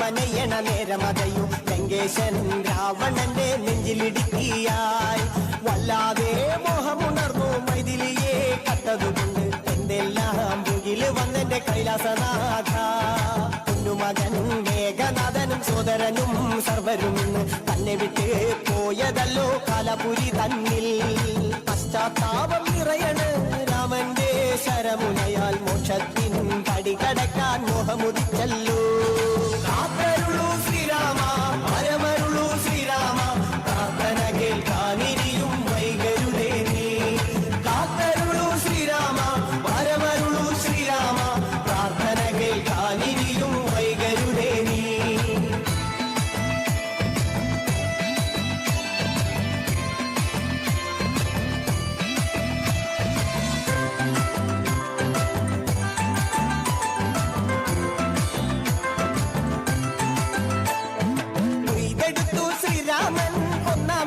രാമനയണ നേരമതയും ലങ്കേശൻ രാവണന്റെ നെഞ്ചിലിടുക്കിയായി വല്ലാതെ മോഹമുണർന്നു മൈഥിലിയെ കണ്ടതുകൊണ്ട് എന്തെല്ലാം മുകില് വന്നെന്റെ കൈലാസനാഥ പൊന്നുമകൻ മേഘനാഥനും സോദരനും സർവരും തന്നെ വിട്ട് പോയതല്ലോ കാലപുരി തന്നിൽ പശ്ചാത്താപം നിറയണ് രാമന്റെ ശരമുനയാൽ മോക്ഷത്തിൻ പടികടക്കാൻ മോഹമുദിച്ചല്ലോ കാത്തരുളൂ ശ്രീരാമ പരമരുളൂ ശ്രീരാമ പ്രാർത്ഥന കേൾക്കാനിരിയും വൈകരുടെ നീ കാത്തരുളൂ ശ്രീരാമ പരമരുളൂ ശ്രീരാമ പ്രാർത്ഥന കേൾക്കാനിരിയും വൈകരുടെ നീ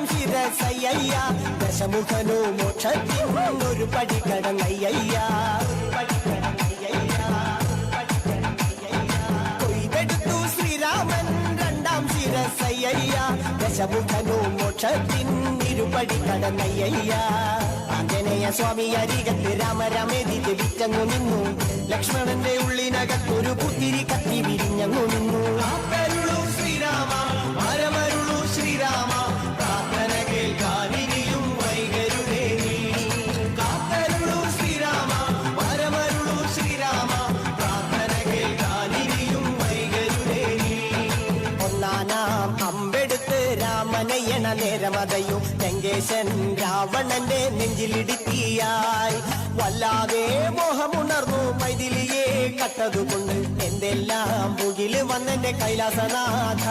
ശിരസയ്യ ദശമുഖനോ മോക്ഷത്തിൻ ഒരു പടി കടന്നയ്യ കൊയ്തെടുത്തു ശ്രീരാമൻ രണ്ടാം ശിരസയ്യ ദശമുഖനോ മോക്ഷത്തിൻ ഇരുപടി കടന്നയ്യ ആഞ്ജനേയ സ്വാമി അരികത്ത് രാമരാമേതി ജപിച്ചങ്ങു നിന്നു ലക്ഷ്മണന്റെ ഉള്ളിനകത്തൊരു പുത്തിരി കത്തി വിരിഞ്ഞങ്ങു നിന്നു ശ്രീരാമ പരമരുളൂ ശ്രീരാമ പ്രാർത്ഥന കേൾക്കാനിരിയും വൈകരുടെ നീ കാത്തരുളൂ ശ്രീരാമ പരമരുളൂ ശ്രീരാമ പ്രാർത്ഥന കേൾക്കാനിരിയും വൈകരുടെ നീ ഒന്നാനാം അമ്പെടുത്ത് രാമനയണ നേരമതയും ലങ്കേശൻ രാവണന്റെ നെഞ്ചിലിടുക്കിയായി വല്ലാതെ മോഹമുണർന്നു മൈഥിലിയെ കട്ടതുകൊണ്ട് എന്തെല്ലാം മുകില് വന്നെന്റെ കൈലാസനാഥ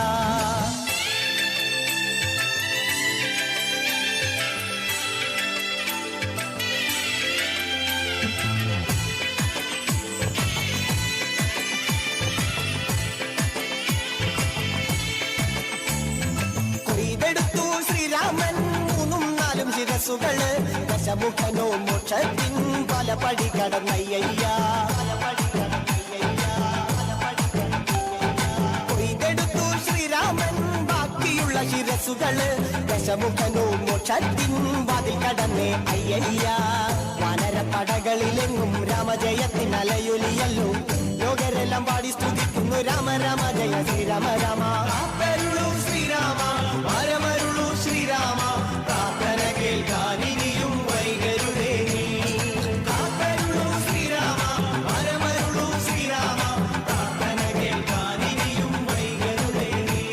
കൊയ്തെടുത്തു ശ്രീരാമൻ മൂന്നും നാലും ശിരസുകള് ദശമുഖനോ മോക്ഷത്തിൻ പല പടി കടന്നയ്യ കൊയ്തെടുത്തു ശ്രീരാമൻ ബാക്കിയുള്ള ശിരസുകള് ദശമുഖനോ മോക്ഷത്തിൻ വാതിൽ കടന്നേ അയ്യ വാനര പടകളിലെങ്ങും രാമജയത്തിൻ അലയൊലിയല്ലോ ലോകരെല്ലാം പാടി സ്തുതിക്കുന്നു രാമ രാമ ജയ ശ്രീരാമ രാമ ശ്രീരാമ പരമരുളൂ ശ്രീരാമ പ്രാർത്ഥന കേൾക്കാനിരിയും വൈകരുടെ നീ കാത്തരുളൂ ശ്രീരാമ പരമരുളൂ ശ്രീരാമ പ്രാർത്ഥന കേൾക്കാനിരിയും വൈകരുടെ നീ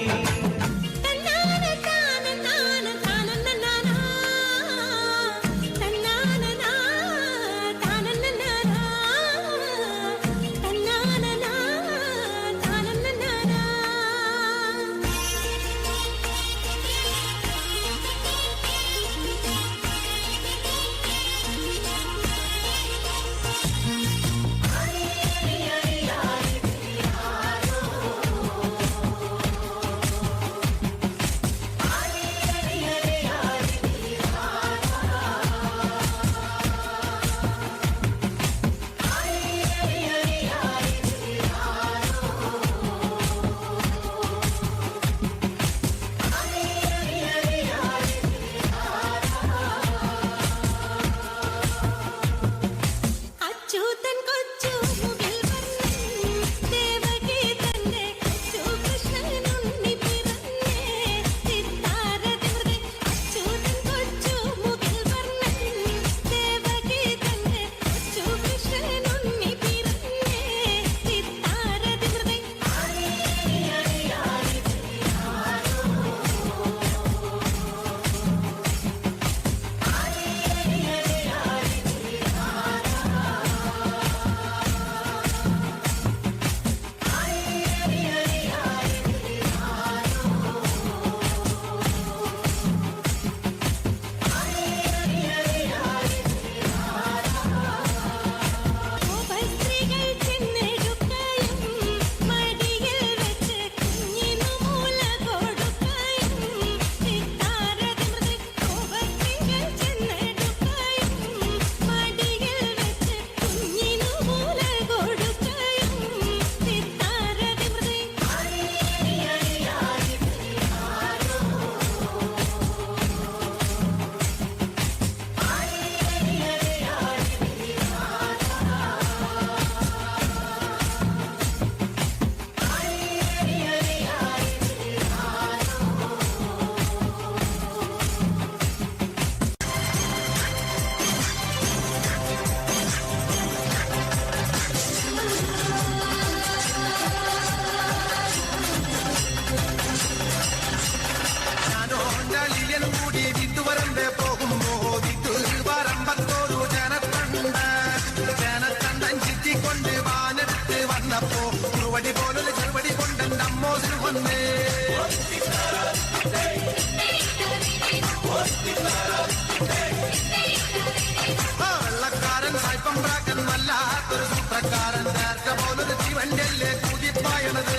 വല്ലാത്തൊരു സൂത്രക്കാരൻ നേർച്ച പോലൊരു ജീവന്റെല്ലേ കൂതിപ്പായണത്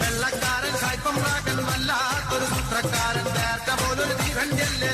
വെള്ളക്കാരൻ കൈപ്പം റാക്കൻ വല്ലാത്തൊരു സൂത്രക്കാരൻ നേർച്ച പോലൊരു ജീവന്റെല്ലേ